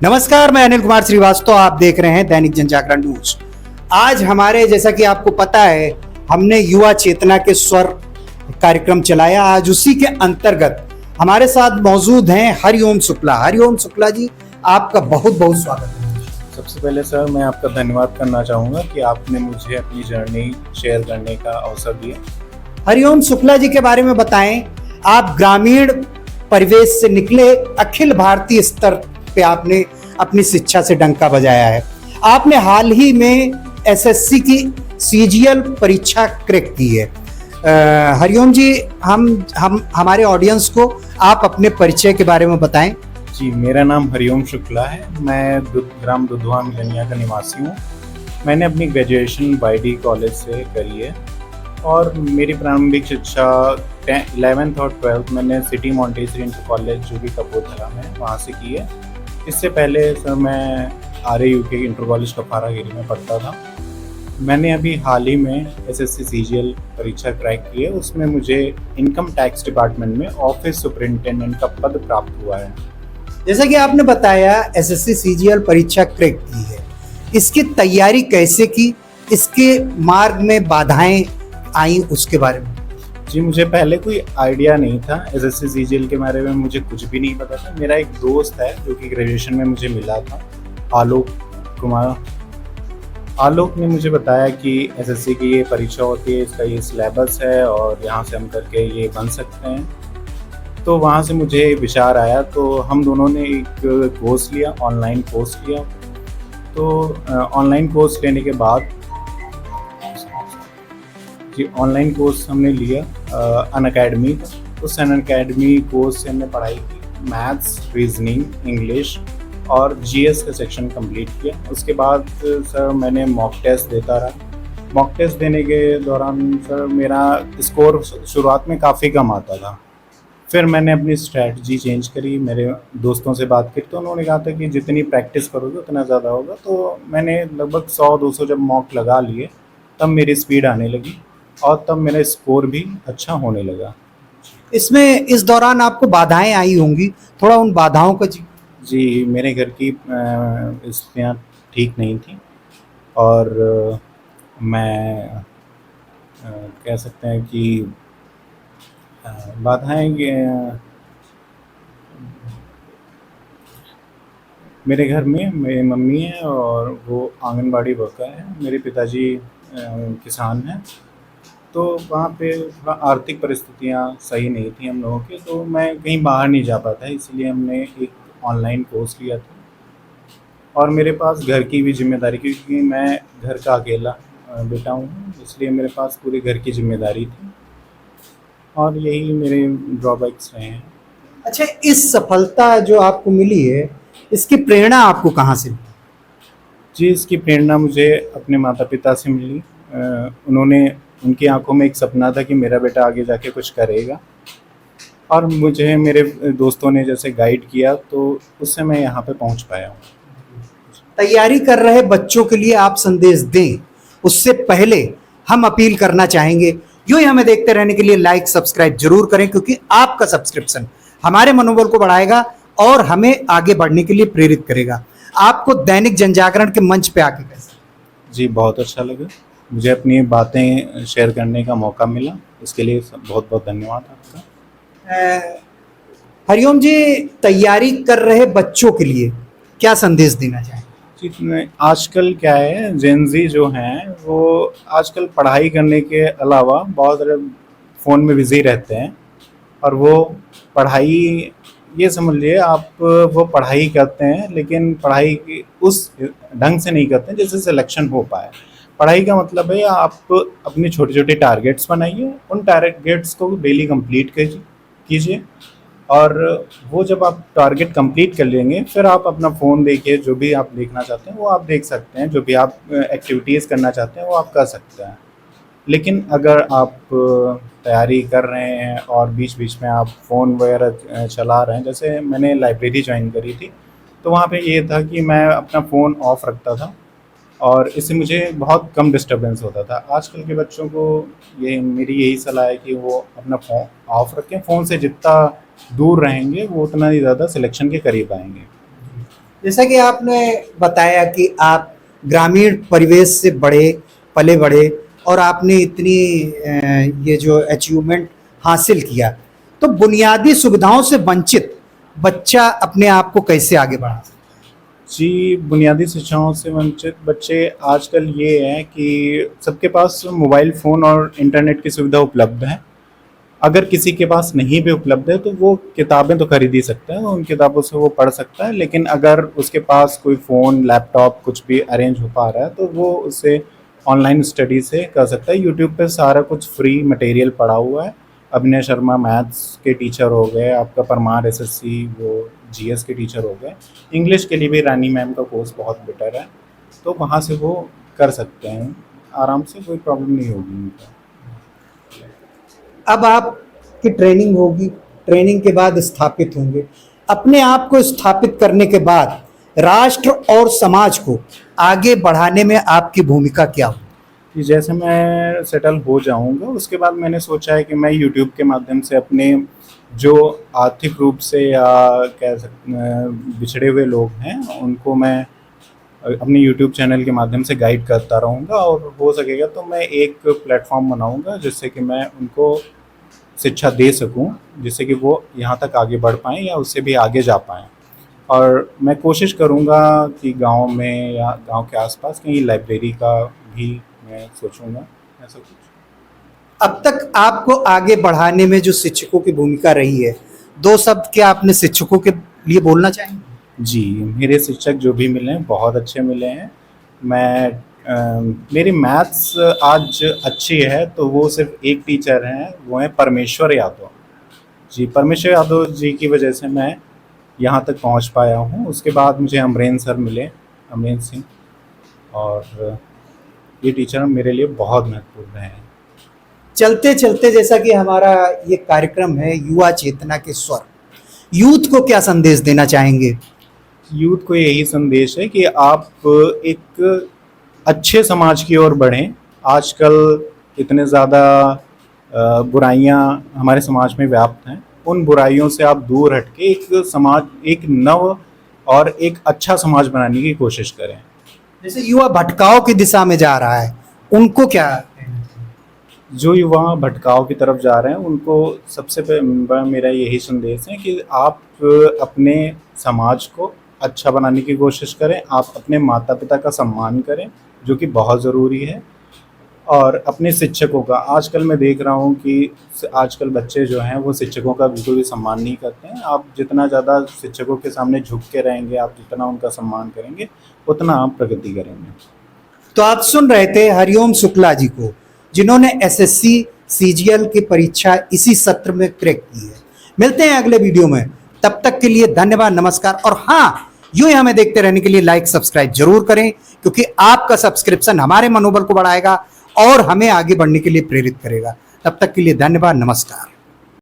नमस्कार, मैं अनिल कुमार श्रीवास्तव। आप देख रहे हैं दैनिक जनजागरण न्यूज। आज हमारे, जैसा कि आपको पता है, हमने युवा चेतना के स्वर कार्यक्रम चलाया। आज उसी के अंतर्गत हमारे साथ मौजूद हैं हरिओम शुक्ला। हरिओम शुक्ला जी, आपका बहुत बहुत स्वागत है। सबसे पहले सर, मैं आपका धन्यवाद करना चाहूँगा कि आपने मुझे अपनी जर्नी शेयर करने का अवसर दिया। हरिओम शुक्ला जी के बारे में बताएं। आप ग्रामीण परिवेश से निकले, अखिल भारतीय स्तर पे आपने अपनी शिक्षा से डंका बजाया है। आपने हाल ही में एसएससी की सीजीएल परीक्षा क्रैक की है। हरिओम जी, हम हमारे ऑडियंस को आप अपने परिचय के बारे में बताएं। जी, मेरा नाम हरिओम शुक्ला है। मैं ग्राम दुधवा मिलनिया का निवासी हूँ। मैंने अपनी ग्रेजुएशन वाईडी कॉलेज से करी है और मेरी प्रारंभिक शिक्षा 11th और 12th मैंने सिटी मॉन्टेसरी इंटर कॉलेज जो कि कपूरथला में, वहाँ से की है। इससे पहले सर मैं RAUK इंटर कॉलेज कफारागिरी में पढ़ता था। मैंने अभी हाल ही में SSC CGL परीक्षा क्रैक की है। उसमें मुझे इनकम टैक्स डिपार्टमेंट में ऑफिस सुपरिटेंडेंट का पद प्राप्त हुआ है। जैसा कि आपने बताया, SSC CGL परीक्षा क्रैक की है, इसकी तैयारी कैसे की, इसके मार्ग में बाधाएं आई, उसके बारे में। जी, मुझे पहले कोई आइडिया नहीं था SSC CGL के बारे में, मुझे कुछ भी नहीं पता था। मेरा एक दोस्त है जो कि ग्रेजुएशन में मुझे मिला था, आलोक कुमार। आलोक ने मुझे बताया कि SSC की ये परीक्षा होती है, इसका ये सिलेबस है और यहाँ से हम करके ये बन सकते हैं। तो वहाँ से मुझे विचार आया, तो हम दोनों ने एक कोर्स लिया, ऑनलाइन कोर्स लिया। तो ऑनलाइन कोर्स लेने के बाद जी, ऑनलाइन कोर्स हमने लिया अनअकैडमी का। उस अनअकैडमी कोर्स से हमने पढ़ाई की, मैथ्स, रीजनिंग, इंग्लिश और GS का सेक्शन कंप्लीट किया। उसके बाद सर मैंने मॉक टेस्ट देता रहा। मॉक टेस्ट देने के दौरान सर मेरा स्कोर शुरुआत में काफ़ी कम आता था। फिर मैंने अपनी स्ट्रैटेजी चेंज करी, मेरे दोस्तों से बात की तो उन्होंने कहा था कि जितनी प्रैक्टिस करोगे उतना ज़्यादा होगा। तो मैंने लगभग 100-200 जब मॉक लगा लिए, तब मेरी स्पीड आने लगी और तब मेरा स्कोर भी अच्छा होने लगा। इसमें इस दौरान आपको बाधाएं आई होंगी, थोड़ा उन बाधाओं का जी, मेरे घर की स्थितियाँ ठीक नहीं थी और मैं कह सकते हैं कि बाधाएं मेरे घर में मेरी मम्मी है और वो आंगनबाड़ी वर्कर है। मेरे पिताजी किसान हैं। तो वहाँ पे थोड़ा आर्थिक परिस्थितियाँ सही नहीं थी हम लोगों की, तो मैं कहीं बाहर नहीं जा पाता, इसलिए हमने एक ऑनलाइन कोर्स लिया था। और मेरे पास घर की भी जिम्मेदारी, क्योंकि मैं घर का अकेला बेटा हूँ, इसलिए मेरे पास पूरी घर की जिम्मेदारी थी और यही मेरे ड्रॉबैक्स रहे हैं। अच्छा, इस सफलता जो आपको मिली है, इसकी प्रेरणा आपको कहाँ से मिली? जी, इसकी प्रेरणा मुझे अपने माता पिता से मिली। उनकी आंखों में एक सपना था कि मेरा बेटा आगे जाके कुछ करेगा और मुझे मेरे दोस्तों ने जैसे गाइड किया, तो उससे मैं यहाँ पे पहुँच पाया हूँ। तैयारी कर रहे बच्चों के लिए आप संदेश दें, उससे पहले हम अपील करना चाहेंगे, यूं ही हमें देखते रहने के लिए लाइक सब्सक्राइब जरूर करें, क्योंकि आपका सब्सक्रिप्शन हमारे मनोबल को बढ़ाएगा और हमें आगे बढ़ने के लिए प्रेरित करेगा। आपको दैनिक जनजागरण के मंच पे आके कैसा? जी, बहुत अच्छा लगा। मुझे अपनी बातें शेयर करने का मौका मिला, इसके लिए बहुत बहुत धन्यवाद आपका। हरिओम जी, तैयारी कर रहे बच्चों के लिए क्या संदेश देना चाहेंगे? जी, आजकल क्या है, जेनजी जो हैं वो आजकल पढ़ाई करने के अलावा बहुत सारे फ़ोन में बिज़ी रहते हैं और वो पढ़ाई, ये समझ लिए आप, वो पढ़ाई करते हैं लेकिन पढ़ाई उस ढंग से नहीं करते हैं जिससे सिलेक्शन हो पाए। पढ़ाई का मतलब है आप अपनी छोटे छोटे टारगेट्स बनाइए, उन टारगेट्स को डेली कंप्लीट कीजिए और वो जब आप टारगेट कंप्लीट कर लेंगे, फिर आप अपना फ़ोन देखिए, जो भी आप देखना चाहते हैं वो आप देख सकते हैं, जो भी आप एक्टिविटीज़ करना चाहते हैं वो आप कर सकते हैं। लेकिन अगर आप तैयारी कर रहे हैं और बीच बीच में आप फ़ोन वगैरह चला रहे हैं, जैसे मैंने लाइब्रेरी ज्वाइन करी थी, तो वहाँ पे ये था कि मैं अपना फ़ोन ऑफ़ रखता था और इससे मुझे बहुत कम डिस्टर्बेंस होता था। आजकल के बच्चों को ये मेरी यही सलाह है कि वो अपना फ़ोन ऑफ़ रखें। फ़ोन से जितना दूर रहेंगे वो उतना ही ज़्यादा सिलेक्शन के करीब आएंगे। जैसा कि आपने बताया कि आप ग्रामीण परिवेश से पले बड़े और आपने इतनी ये जो अचीवमेंट हासिल किया, तो बुनियादी सुविधाओं से वंचित बच्चा अपने आप को कैसे आगे बढ़ा? जी, बुनियादी शिक्षाओं से वंचित बच्चे आजकल ये है कि सबके पास मोबाइल फ़ोन और इंटरनेट की सुविधा उपलब्ध है। अगर किसी के पास नहीं भी उपलब्ध है तो वो किताबें तो खरीद ही सकता है, उन किताबों से वो पढ़ सकता है। लेकिन अगर उसके पास कोई फ़ोन, लैपटॉप कुछ भी अरेंज हो पा रहा है तो वो उसे ऑनलाइन स्टडी से कर सकता है। यूट्यूब पे सारा कुछ फ्री मटेरियल पड़ा हुआ है। अभिनय शर्मा मैथ्स के टीचर हो गए, आपका परमार एसएससी वो जीएस के टीचर हो गए। इंग्लिश के लिए भी रानी मैम का कोर्स बहुत बेटर है, तो वहाँ से वो कर सकते हैं आराम से, कोई प्रॉब्लम नहीं होगी उनको। अब आपकी ट्रेनिंग होगी, ट्रेनिंग के बाद स्थापित होंगे। अपने आप को स्थापित करने के बाद राष्ट्र और समाज को आगे बढ़ाने में आपकी भूमिका क्या होगी? कि जैसे मैं सेटल हो जाऊंगा उसके बाद मैंने सोचा है कि मैं यूट्यूब के माध्यम से अपने जो आर्थिक रूप से या कह सकते बिछड़े हुए लोग हैं उनको मैं अपने यूट्यूब चैनल के माध्यम से गाइड करता रहूँगा, और हो सकेगा तो मैं एक प्लेटफॉर्म बनाऊँगा जिससे कि मैं उनको शिक्षा दे सकूँ, जिससे कि वो यहाँ तक आगे बढ़ पाएँ या उससे भी आगे जा पाएँ। और मैं कोशिश करूँगा कि गांव में या गांव के आसपास कहीं लाइब्रेरी का भी मैं सोचूंगा ऐसा कुछ। अब तक आपको आगे बढ़ाने में जो शिक्षकों की भूमिका रही है, दो शब्द क्या आपने शिक्षकों के लिए बोलना चाहेंगे? जी, मेरे शिक्षक जो भी मिले हैं बहुत अच्छे मिले हैं। मेरी मैथ्स आज अच्छी है तो वो सिर्फ एक टीचर हैं, वो हैं परमेश्वर यादव जी। परमेश्वर यादव जी की वजह से मैं यहाँ तक पहुँच पाया हूँ। उसके बाद मुझे अमरेंद्र सर मिले, अमरेंद्र सिंह, और ये टीचर मेरे लिए बहुत महत्वपूर्ण हैं। चलते चलते, जैसा कि हमारा ये कार्यक्रम है युवा चेतना के स्वर, यूथ को क्या संदेश देना चाहेंगे? यूथ को यही संदेश है कि आप एक अच्छे समाज की ओर बढ़ें। आजकल इतने ज़्यादा बुराइयां हमारे समाज में व्याप्त हैं, उन बुराइयों से आप दूर हटके एक नव और एक अच्छा समाज बनाने की कोशिश करें। जैसे युवा भटकाव की दिशा में जा रहा है, उनको क्या? जो युवा भटकाव की तरफ जा रहे हैं उनको सबसे बड़ा मेरा यही संदेश है कि आप अपने समाज को अच्छा बनाने की कोशिश करें, आप अपने माता पिता का सम्मान करें जो कि बहुत ज़रूरी है, और अपने शिक्षकों का। आजकल मैं देख रहा हूँ कि आजकल बच्चे जो हैं वो शिक्षकों का बिल्कुल भी सम्मान नहीं करते हैं। आप जितना ज़्यादा शिक्षकों के सामने झुक के रहेंगे, आप जितना उनका सम्मान करेंगे, उतना आप प्रगति करेंगे। तो आप सुन रहे थे हरिओम शुक्ला जी को, जिन्होंने एसएससी सीजीएल की परीक्षा इसी सत्र में क्रैक की है। मिलते हैं अगले वीडियो में, तब तक के लिए धन्यवाद, नमस्कार। और हाँ, यूं ही हमें देखते रहने के लिए लाइक सब्सक्राइब जरूर करें, क्योंकि आपका सब्सक्रिप्शन हमारे मनोबल को बढ़ाएगा और हमें आगे बढ़ने के लिए प्रेरित करेगा। तब तक के लिए धन्यवाद, नमस्कार।